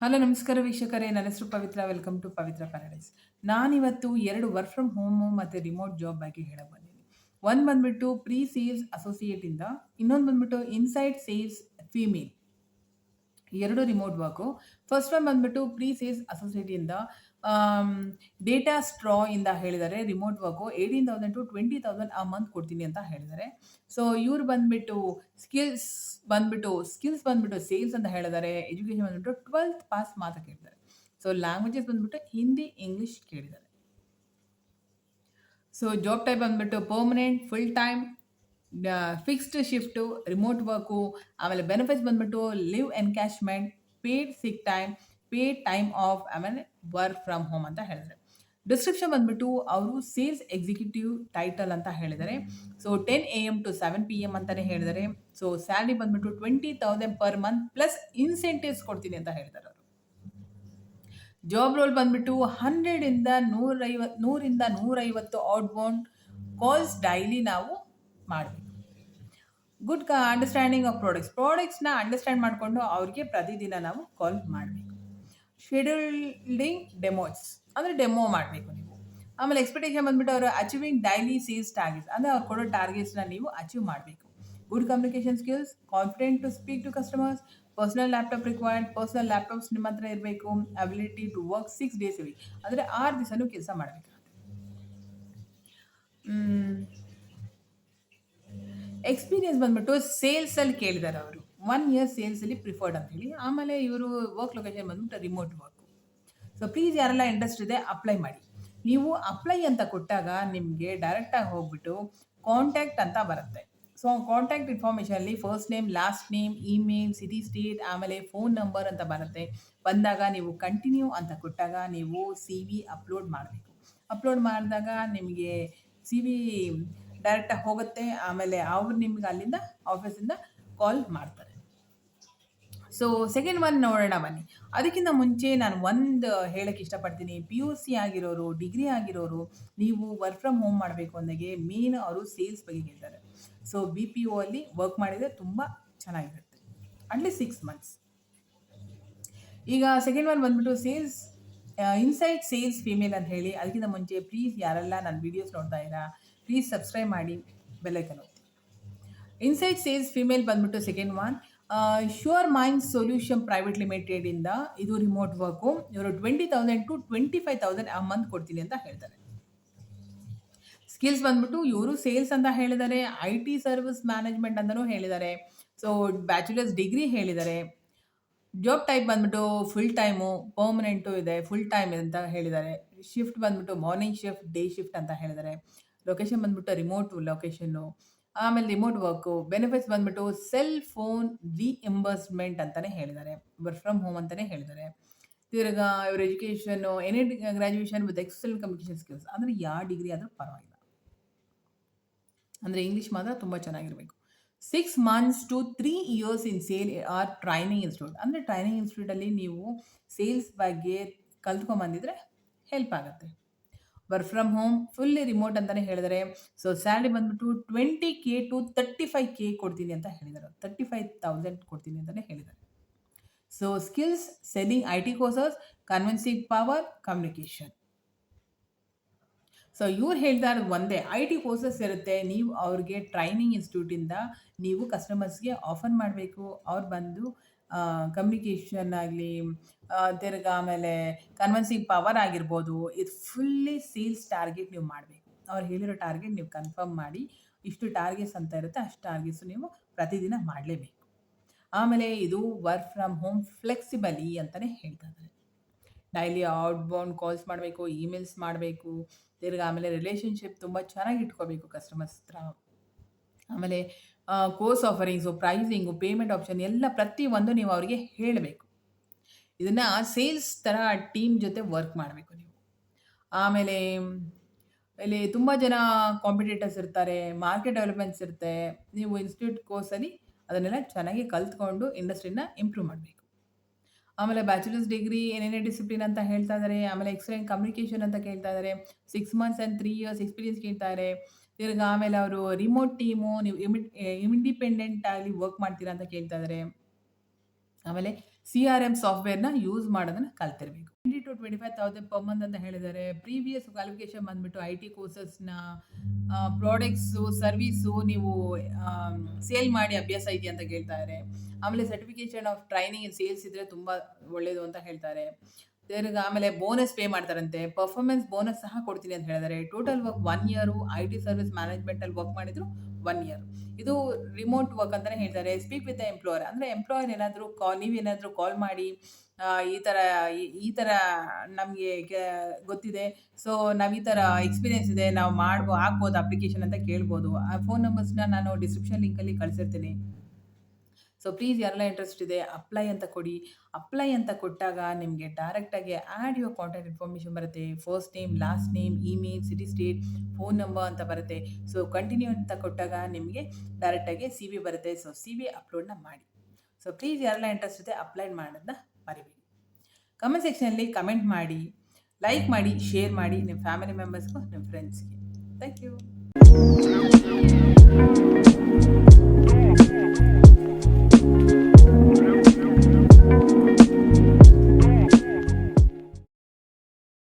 Hello ನಮಸ್ಕಾರ ವೀಕ್ಷಕರೇ, ನನ್ನ ಹೆಸರು Pavitra. Welcome to Pavitra paradise. ನಾನಿವತ್ತು 2 ವರ್ಕ್ ಫ್ರಮ್ ಹೋಮು ಮತ್ತು ರಿಮೋಟ್ ಜಾಬ್ ಬಗ್ಗೆ ಹೇಳಕ್ ಬಂದೀನಿ. ಒಂದು ಬಂದ್ಬಿಟ್ಟು ಪ್ರೀ ಸೇಲ್ಸ್ ಅಸೋಸಿಯೇಟಿಂದ, ಇನ್ನೊಂದು ಬಂದ್ಬಿಟ್ಟು inside sales female. 2 remote work. First one ಬಂದ್ಬಿಟ್ಟು ಪ್ರೀ ಸೇಲ್ಸ್ ಅಸೋಸಿಯೇಟಿಂದ ಡೇಟಾ ಸ್ಟ್ರಾ ಇಂದ ಹೇಳಿದ್ದಾರೆ ರಿಮೋಟ್ ವರ್ಕು 18,000 ಟು 20,000 ಆ ಮಂತ್ ಕೊಡ್ತೀನಿ ಅಂತ ಹೇಳಿದ್ದಾರೆ. ಸೊ ಇವ್ರು ಬಂದ್ಬಿಟ್ಟು ಸ್ಕಿಲ್ಸ್ ಬಂದ್ಬಿಟ್ಟು ಸೇಲ್ಸ್ ಅಂತ ಹೇಳಿದ್ದಾರೆ. ಎಜುಕೇಶನ್ ಬಂದ್ಬಿಟ್ಟು 12th ಪಾಸ್ ಮಾತ್ರ ಕೇಳಿದ್ದಾರೆ. ಸೊ ಲ್ಯಾಂಗ್ವೇಜಸ್ ಬಂದ್ಬಿಟ್ಟು ಹಿಂದಿ, ಇಂಗ್ಲಿಷ್ ಕೇಳಿದ್ದಾರೆ. ಸೊ ಜಾಬ್ ಟೈಪ್ ಬಂದ್ಬಿಟ್ಟು permanent, full time, fixed shift, remote work. ಆಮೇಲೆ ಬೆನಿಫಿಟ್ಸ್ ಬಂದ್ಬಿಟ್ಟು leave encashment, paid sick time, paid time off, ಆಮೇಲೆ ವರ್ಕ್ ಫ್ರಮ್ ಹೋಮ್ ಅಂತ ಹೇಳಿದ್ದಾರೆ. ಡಿಸ್ಕ್ರಿಪ್ಷನ್ ಬಂದ್ಬಿಟ್ಟು ಅವರು ಸೇಲ್ಸ್ ಎಕ್ಸಿಕ್ಯೂಟಿವ್ ಟೈಟಲ್ ಅಂತ ಹೇಳಿದ್ದಾರೆ. ಸೊ 10 AM ಟು 7 PM ಅಂತಾನೆ ಹೇಳಿದ್ದಾರೆ. ಸೊ ಸ್ಯಾಲ್ರಿ ಬಂದ್ಬಿಟ್ಟು 20,000 ಪರ್ ಮಂತ್ ಪ್ಲಸ್ ಇನ್ಸೆಂಟಿವ್ಸ್ ಕೊಡ್ತೀನಿ ಅಂತ ಹೇಳಿದ್ದಾರೆ ಅವರು. ಜಾಬ್ ರೋಲ್ ಬಂದ್ಬಿಟ್ಟು 100ರಿಂದ 150 ಔಟ್ಬೌಂಡ್ ಕಾಲ್ಸ್ ಡೈಲಿ ನಾವು ಮಾಡಬೇಕು. ಗುಡ್ ಅಂಡರ್ಸ್ಟ್ಯಾಂಡಿಂಗ್ ಆಫ್ ಪ್ರಾಡಕ್ಟ್ಸ್ನ ಅಂಡರ್ಸ್ಟ್ಯಾಂಡ್ ಮಾಡಿಕೊಂಡು ಅವ್ರಿಗೆ ಪ್ರತಿದಿನ ನಾವು ಕಾಲ್ ಮಾಡಬೇಕು. ಶೆಡ್ಯೂಲ್ಡಿಂಗ್ ಡೆಮೋಸ್ ಅಂದರೆ ಡೆಮೋ ಮಾಡಬೇಕು ನೀವು. ಆಮೇಲೆ ಎಕ್ಸ್ಪೆಕ್ಟೇಷನ್ ಬಂದ್ಬಿಟ್ಟು ಅವರು ಅಚೀವಿಂಗ್ ಡೈಲಿ ಸೇಲ್ಸ್ ಟಾರ್ಗೆಟ್ಸ್, ಅಂದರೆ ಅವ್ರು ಕೊಡೋ ಟಾರ್ಗೆಟ್ಸ್ನ ನೀವು ಅಚೀವ್ ಮಾಡಬೇಕು. Good communication skills, confident to speak to customers, personal laptop required, personal laptops ನಿಮ್ಮ ಹತ್ರ ಇರಬೇಕು. Ability to work 6 days a week, ಅಂದರೆ 6 ದಿವಸನೂ ಕೆಲಸ ಮಾಡಬೇಕಾಗುತ್ತೆ. ಎಕ್ಸ್ಪೀರಿಯನ್ಸ್ ಬಂದ್ಬಿಟ್ಟು ಸೇಲ್ಸಲ್ಲಿ ಕೇಳಿದ್ದಾರೆ ಅವರು. 1 year ಸೇಲ್ಸಲ್ಲಿ ಪ್ರಿಫರ್ಡ್ ಅಂತ ಹೇಳಿ. ಆಮೇಲೆ ಇವರು ವರ್ಕ್ ಲೊಕೇಶನ್ ಬಂದ್ಬಿಟ್ಟು ರಿಮೋಟ್ ವರ್ಕು. ಸೊ ಪ್ಲೀಸ್ ಯಾರೆಲ್ಲ ಇಂಟ್ರೆಸ್ಟ್ ಇದೆ ಅಪ್ಲೈ ಮಾಡಿ. ನೀವು ಅಪ್ಲೈ ಅಂತ ಕೊಟ್ಟಾಗ ನಿಮಗೆ ಡೈರೆಕ್ಟಾಗಿ ಹೋಗ್ಬಿಟ್ಟು ಕಾಂಟ್ಯಾಕ್ಟ್ ಅಂತ ಬರುತ್ತೆ. ಸೊ ಕಾಂಟ್ಯಾಕ್ಟ್ ಇನ್ಫಾರ್ಮೇಷನಲ್ಲಿ first name, last name, email, city, state, ಆಮೇಲೆ ಫೋನ್ ನಂಬರ್ ಅಂತ ಬರುತ್ತೆ. ಬಂದಾಗ ನೀವು ಕಂಟಿನ್ಯೂ ಅಂತ ಕೊಟ್ಟಾಗ ನೀವು CV ಅಪ್ಲೋಡ್ ಮಾಡಬೇಕು. ಅಪ್ಲೋಡ್ ಮಾಡಿದಾಗ ನಿಮಗೆ CV ಡೈರೆಕ್ಟಾಗಿ ಹೋಗುತ್ತೆ. ಆಮೇಲೆ ಅವ್ರು ನಿಮ್ಗೆ ಅಲ್ಲಿಂದ ಆಫೀಸಿಂದ ಕಾಲ್ ಮಾಡ್ತಾರೆ. ಸೊ ಸೆಕೆಂಡ್ ಒನ್ ನೋಡೋಣ ಬನ್ನಿ. ಅದಕ್ಕಿಂತ ಮುಂಚೆ ನಾನು ಒಂದು ಹೇಳಕ್ಕೆ ಇಷ್ಟಪಡ್ತೀನಿ. PUC ಆಗಿರೋರು, ಡಿಗ್ರಿ ಆಗಿರೋರು, ನೀವು ವರ್ಕ್ ಫ್ರಮ್ ಹೋಮ್ ಮಾಡಬೇಕು ಅಂದಾಗೆ ಮೇನ್ ಅವರು ಸೇಲ್ಸ್ ಬಗ್ಗೆ ಹೇಳ್ತಾರೆ. ಸೊ BPO ಅಲ್ಲಿ ವರ್ಕ್ ಮಾಡಿದರೆ ತುಂಬ ಚೆನ್ನಾಗಿರುತ್ತೆ, ಅಟ್ಲೀಸ್ಟ್ 6 months. ಈಗ ಸೆಕೆಂಡ್ ಒನ್ ಬಂದ್ಬಿಟ್ಟು ಇನ್ಸೈಡ್ ಸೇಲ್ಸ್ ಫೀಮೇಲ್ ಅಂತ ಹೇಳಿ. ಅದಕ್ಕಿಂತ ಮುಂಚೆ ಪ್ಲೀಸ್ ಯಾರೆಲ್ಲ ನನ್ನ ವೀಡಿಯೋಸ್ ನೋಡ್ತಾ ಇದ್ದೀರಾ, ಪ್ಲೀಸ್ ಸಬ್ಸ್ಕ್ರೈಬ್ ಮಾಡಿ, ಬೆಲ್ಲೈಕನ್ ಒತ್ತಿ. ಇನ್ಸೈಡ್ ಸೇಲ್ಸ್ ಫೀಮೇಲ್ ಬಂದ್ಬಿಟ್ಟು second one sure mind solution private limited ಇಂದ ಇದು ರಿಮೋಟ್ ವರ್ಕು. ಇವರು 20,000 ಟು 25,000 ಆ ಮಂತ್ ಕೊಡ್ತೀನಿ ಅಂತ ಹೇಳ್ತಾರೆ. ಸ್ಕಿಲ್ಸ್ ಬಂದ್ಬಿಟ್ಟು ಇವರು ಸೇಲ್ಸ್ ಅಂತ ಹೇಳಿದ್ದಾರೆ, IT ಸರ್ವಿಸ್ ಮ್ಯಾನೇಜ್ಮೆಂಟ್ ಅಂತಲೂ ಹೇಳಿದ್ದಾರೆ. ಸೊ ಬ್ಯಾಚುಲರ್ಸ್ ಡಿಗ್ರಿ ಹೇಳಿದ್ದಾರೆ. ಜಾಬ್ ಟೈಪ್ ಬಂದ್ಬಿಟ್ಟು ಫುಲ್ ಟೈಮು, ಪರ್ಮನೆಂಟು ಇದೆ, ಫುಲ್ ಟೈಮ್ ಅಂತ ಹೇಳಿದ್ದಾರೆ. ಶಿಫ್ಟ್ ಬಂದ್ಬಿಟ್ಟು ಮಾರ್ನಿಂಗ್ ಶಿಫ್ಟ್, ಡೇ ಶಿಫ್ಟ್ ಅಂತ ಹೇಳಿದ್ದಾರೆ. ಲೊಕೇಶನ್ ಬಂದ್ಬಿಟ್ಟು ರಿಮೋಟ್ ಲೊಕೇಶನ್ನು. ಆಮೇಲೆ ರಿಮೋಟ್ ವರ್ಕು. ಬೆನಿಫಿಟ್ಸ್ ಬಂದ್ಬಿಟ್ಟು ಸೆಲ್ ಫೋನ್ ರಿಎಂಬರ್ಸ್ಮೆಂಟ್ ಅಂತಲೇ ಹೇಳಿದ್ದಾರೆ. ವರ್ಕ್ ಫ್ರಮ್ ಹೋಮ್ ಅಂತಲೇ ಹೇಳಿದ್ದಾರೆ. ತಿರ್ಗಾ ಇವ್ರ education any graduation with excellent communication skills, ಅಂದರೆ ಯಾವ ಡಿಗ್ರಿ ಆದರೂ ಪರವಾಗಿಲ್ಲ, ಅಂದರೆ ಇಂಗ್ಲೀಷ್ ಮಾತ್ರ ತುಂಬ ಚೆನ್ನಾಗಿರಬೇಕು. 6 months to 3 years in sale or training institute, ಅಂದರೆ ಟ್ರೈನಿಂಗ್ ಇನ್ಸ್ಟಿಟ್ಯೂಟಲ್ಲಿ ನೀವು ಸೇಲ್ಸ್ ಬಗ್ಗೆ ಕಲ್ತ್ಕೊಂಬಂದಿದ್ರೆ ಹೆಲ್ಪ್ ಆಗುತ್ತೆ. Work from home, fully remote ಅಂತಲೇ ಹೇಳಿದ್ದಾರೆ. ಸೊ ಸ್ಯಾಲ್ರಿ ಬಂದ್ಬಿಟ್ಟು 20K ಟು 35K ಕೊಡ್ತೀನಿ ಅಂತ ಹೇಳಿದ್ದಾರೆ. 35,000 ಕೊಡ್ತೀನಿ ಅಂತಲೇ ಹೇಳಿದ್ದಾರೆ. So skills selling IT courses, convincing power, communication. So ಇವ್ರು ಹೇಳ್ತಾ ಇರೋದು ಒಂದೇ, IT ಕೋರ್ಸಸ್ ಇರುತ್ತೆ. ನೀವು ಅವ್ರಿಗೆ ಟ್ರೈನಿಂಗ್ ಇನ್ಸ್ಟಿಟ್ಯೂಟಿಂದ ನೀವು ಕಸ್ಟಮರ್ಸ್ಗೆ ಆಫರ್ ಮಾಡಬೇಕು. ಅವ್ರು ಬಂದು ಕಮ್ಯುನಿಕೇಷನ್ ಆಗಲಿ, ತಿರ್ಗಾ ಆಮೇಲೆ ಕನ್ವಿನ್ಸಿಂಗ್ ಪವರ್ ಆಗಿರ್ಬೋದು, ಇದು ಫುಲ್ಲಿ ಸೇಲ್ಸ್ ಟಾರ್ಗೆಟ್ ನೀವು ಮಾಡಬೇಕು. ಅವ್ರು ಹೇಳಿರೋ ಟಾರ್ಗೆಟ್ ನೀವು ಕನ್ಫರ್ಮ್ ಮಾಡಿ, ಇಷ್ಟು ಟಾರ್ಗೆಟ್ಸ್ ಅಂತ ಇರುತ್ತೆ, ಅಷ್ಟು ಟಾರ್ಗೆಟ್ಸು ನೀವು ಪ್ರತಿದಿನ ಮಾಡಲೇಬೇಕು. ಆಮೇಲೆ ಇದು ವರ್ಕ್ ಫ್ರಮ್ ಹೋಮ್ ಫ್ಲೆಕ್ಸಿಬಲಿ ಅಂತಲೇ ಹೇಳ್ತಾ ಇದ್ದಾರೆ. ಡೈಲಿ ಔಟ್ಬೌಂಡ್ ಕಾಲ್ಸ್ ಮಾಡಬೇಕು, ಇಮೇಲ್ಸ್ ಮಾಡಬೇಕು. ತಿರ್ಗಿ ಆಮೇಲೆ ರಿಲೇಷನ್ಶಿಪ್ ತುಂಬ ಚೆನ್ನಾಗಿ ಇಟ್ಕೋಬೇಕು ಕಸ್ಟಮರ್ಸ್ ಹತ್ರ. ಆಮೇಲೆ ಕೋರ್ಸ್ ಆಫರಿಂಗ್ಸು, ಪ್ರೈಸಿಂಗು, ಪೇಮೆಂಟ್ ಆಪ್ಷನ್ ಎಲ್ಲ ಪ್ರತಿಯೊಂದು ನೀವು ಅವರಿಗೆ ಹೇಳಬೇಕು. ಇದನ್ನು ಸೇಲ್ಸ್ ಥರ ಟೀಮ್ ಜೊತೆ ವರ್ಕ್ ಮಾಡಬೇಕು ನೀವು. ಆಮೇಲೆ ಇಲ್ಲಿ ತುಂಬ ಜನ ಕಾಂಪಿಟೇಟರ್ಸ್ ಇರ್ತಾರೆ, ಮಾರ್ಕೆಟ್ ಡೆವಲಪ್ಮೆಂಟ್ಸ್ ಇರುತ್ತೆ. ನೀವು ಇನ್ಸ್ಟಿಟ್ಯೂಟ್ ಕೋರ್ಸಲ್ಲಿ ಅದನ್ನೆಲ್ಲ ಚೆನ್ನಾಗಿ ಕಲ್ತ್ಕೊಂಡು ಇಂಡಸ್ಟ್ರಿನ ಇಂಪ್ರೂವ್ ಮಾಡಬೇಕು. ಆಮೇಲೆ ಬ್ಯಾಚುಲರ್ಸ್ ಡಿಗ್ರಿ ಏನೇನೇ ಡಿಸಿಪ್ಲಿನ್ ಅಂತ ಹೇಳ್ತಾ ಇದ್ದಾರೆ. ಆಮೇಲೆ ಎಕ್ಸಲೆಂಟ್ ಕಮ್ಯುನಿಕೇಷನ್ ಅಂತ ಕೇಳ್ತಾ ಇದ್ದಾರೆ. 6 months ಆ್ಯಂಡ್ 3 years ಎಕ್ಸ್ಪೀರಿಯನ್ಸ್ ಕೇಳ್ತಾ ಇದ್ದಾರೆ. ತಿರ್ಗಿ ಆಮೇಲೆ ಅವರು ರಿಮೋಟ್ ಟೀಮು, ನೀವು ಇಂಡಿಪೆಂಡೆಂಟ್ ಆಗಿ ವರ್ಕ್ ಮಾಡ್ತೀರಾ ಅಂತ ಕೇಳ್ತಾ ಇದ್ದಾರೆ. ಆಮೇಲೆ CRM ಸಾಫ್ಟ್‌ವೇರ್‌ನ ಯೂಸ್ ಮಾಡೋದನ್ನ ಕಲ್ತಿರ್ಬೇಕು. 20,000 to 25,000 ಪರ್ ಮಂತ್ ಅಂತ ಹೇಳಿದ್ದಾರೆ. ಪ್ರೀವಿಯಸ್ ಕ್ವಾಲಿಫಿಕೇಷನ್ ಬಂದ್ಬಿಟ್ಟು IT ಕೋರ್ಸಸ್‌ನ ಪ್ರಾಡಕ್ಟ್ಸು, ಸರ್ವಿಸು ನೀವು ಸೇಲ್ ಮಾಡಿ ಅಭ್ಯಾಸ ಇದೆಯಾ ಅಂತ ಕೇಳ್ತಾರೆ. ಆಮೇಲೆ certification of training in sales ಇದ್ರೆ ತುಂಬಾ ಒಳ್ಳೇದು ಅಂತ ಹೇಳ್ತಾರೆ. ತಿರ್ಗಾ ಆಮೇಲೆ ಬೋನಸ್ ಪೇ ಮಾಡ್ತಾರಂತೆ. ಪರ್ಫಾರ್ಮೆನ್ಸ್ ಬೋನಸ್ ಸಹ ಕೊಡ್ತೀನಿ ಅಂತ ಹೇಳಿದ್ದಾರೆ. Total work 1 year. IT service ಮ್ಯಾನೇಜ್ಮೆಂಟಲ್ಲಿ ವರ್ಕ್ ಮಾಡಿದ್ರು 1 ಇಯರ್. ಇದು ರಿಮೋಟ್ ವರ್ಕ್ ಅಂತಾನೆ ಹೇಳ್ತಾರೆ. ಸ್ಪೀಕ್ ವಿತ್ ದ ಎಂಪ್ಲಾಯರ್ ಅಂದರೆ ಎಂಪ್ಲಾಯರ್ ಏನಾದರೂ ನೀವೇನಾದರೂ ಕಾಲ್ ಮಾಡಿ ಈ ಥರ ನಮಗೆ ಗೊತ್ತಿದೆ. ಸೊ ನಾವು ಈ ಥರ ಎಕ್ಸ್ಪೀರಿಯನ್ಸ್ ಇದೆ. ನಾವು ಆಗ್ಬೋದು ಅಪ್ಲಿಕೇಶನ್ ಅಂತ ಕೇಳ್ಬೋದು. ಆ ಫೋನ್ ನಂಬರ್ಸ್‌ನ ನಾನು ಡಿಸ್ಕ್ರಿಪ್ಷನ್ ಲಿಂಕಲ್ಲಿ ಕಳಿಸಿರ್ತೀನಿ. ಸೊ ಪ್ಲೀಸ್ ಯಾರೆಲ್ಲ ಇಂಟ್ರೆಸ್ಟ್ ಇದೆ ಅಪ್ಲೈ ಅಂತ ಕೊಡಿ. ಅಪ್ಲೈ ಅಂತ ಕೊಟ್ಟಾಗ ನಿಮಗೆ ಡೈರೆಕ್ಟಾಗಿ ಆ್ಯಡ್ ಯುವರ್ ಕಾಂಟ್ಯಾಕ್ಟ್ ಇನ್ಫಾರ್ಮೇಷನ್ ಬರುತ್ತೆ. First name, last name, email, city, state, phone number ಅಂತ ಬರುತ್ತೆ. ಸೊ ಕಂಟಿನ್ಯೂ ಅಂತ ಕೊಟ್ಟಾಗ ನಿಮಗೆ ಡೈರೆಕ್ಟಾಗಿ CV ಬರುತ್ತೆ. ಸೊ CV ಅಪ್ಲೋಡ್ನ ಮಾಡಿ. ಸೊ ಪ್ಲೀಸ್ ಯಾರೆಲ್ಲ ಇಂಟ್ರೆಸ್ಟ್ ಇದೆ ಅಪ್ಲೈ ಮಾಡೋದನ್ನ ಮರಿಬೇಡಿ. ಕಮೆಂಟ್ ಸೆಕ್ಷನಲ್ಲಿ ಕಮೆಂಟ್ ಮಾಡಿ, ಲೈಕ್ ಮಾಡಿ, ಶೇರ್ ಮಾಡಿ ನಿಮ್ಮ ಫ್ಯಾಮಿಲಿ ಮೆಂಬರ್ಸ್ಗೂ, ನಿಮ್ಮ ಫ್ರೆಂಡ್ಸ್ಗೆ. Thank you.